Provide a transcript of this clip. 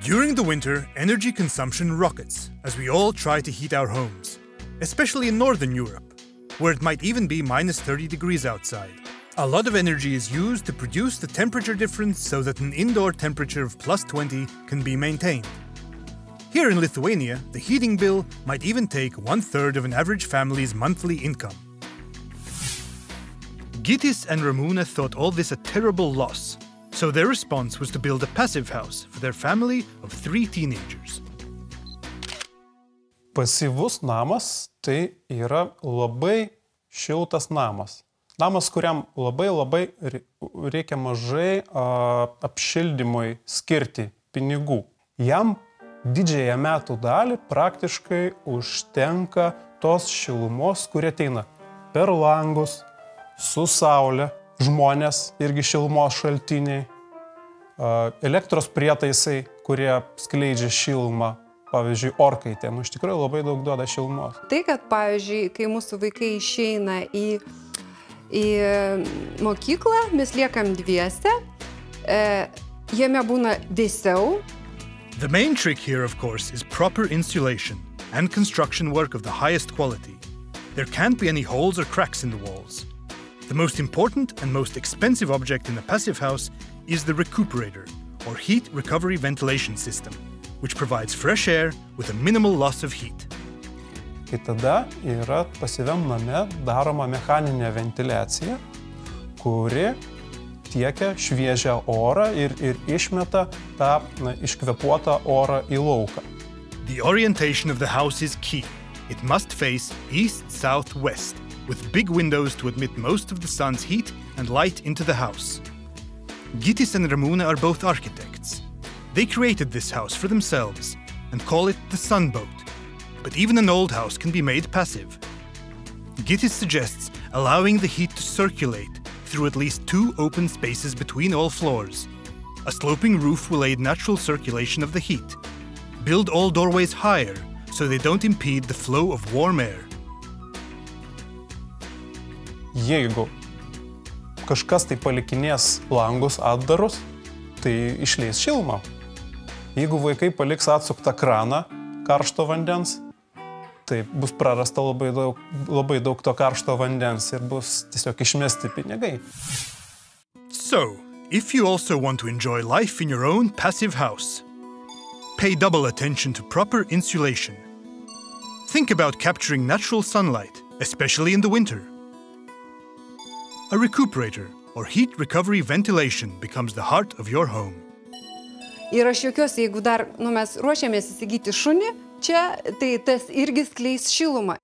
During the winter, energy consumption rockets as we all try to heat our homes, especially in Northern Europe, where it might even be minus 30 degrees outside. A lot of energy is used to produce the temperature difference so that an indoor temperature of plus 20 can be maintained. Here in Lithuania, the heating bill might even take 1/3 of an average family's monthly income. Gytis and Ramūna thought all this a terrible loss, so their response was to build a passive house for their family of 3 teenagers. Pasyvus namas tai yra labai šiltas namas. Namas, kuriam labai reikia mažai apšildymui skirti pinigų. Jam didžiąją metų dalį praktiškai užtenka tos šilumos, kurie ateina per langus, su saulė, žmonės irgi šilumos šaltiniai, elektros prietaisai, kurie skleidžia šilumą, pavyzdžiui, orkaitė, iš tikrųjų labai daug duoda šilumos. Tai, kad, pavyzdžiui, kai mūsų vaikai išeina į mokyklą, mes liekam dviese, jame būna vėsiau. The main trick here, of course, is proper insulation and construction work of the highest quality. There can't be any holes or cracks in the walls. The most important and most expensive object in a passive house is the recuperator, or heat recovery ventilation system, which provides fresh air with a minimal loss of heat. Tai tada yra pasyviam name daroma mechaninė ventiliacija, kuri tiekia šviežią orą ir išmeta tą iškvėpuotą orą į lauką. The orientation of the house is key. It must face east, south, west, with big windows to admit most of the sun's heat and light into the house. Gytis and Ramūna are both architects. They created this house for themselves and call it the Sunboat. But even an old house can be made passive. Gytis suggests allowing the heat to circulate through at least 2 open spaces between all floors. A sloping roof will aid natural circulation of the heat. Build all doorways higher so they don't impede the flow of warm air. Jeigu kažkas tai palikinės langus atdarus, tai išleis šilumą. Jeigu vaikai paliks atsuktą kraną karšto vandens, tai bus prarasta labai daug to karšto vandens ir bus tiesiog išmesti pinigai. So, if you also want to enjoy life in your own passive house, pay double attention to proper insulation. Think about capturing natural sunlight, especially in the winter. A recuperator, or heat recovery ventilation, becomes the heart of your home. Ir aš juokiuosi, jeigu dar mes ruošiamės įsigyti šunį, čia tai tas irgi skleis šilumą.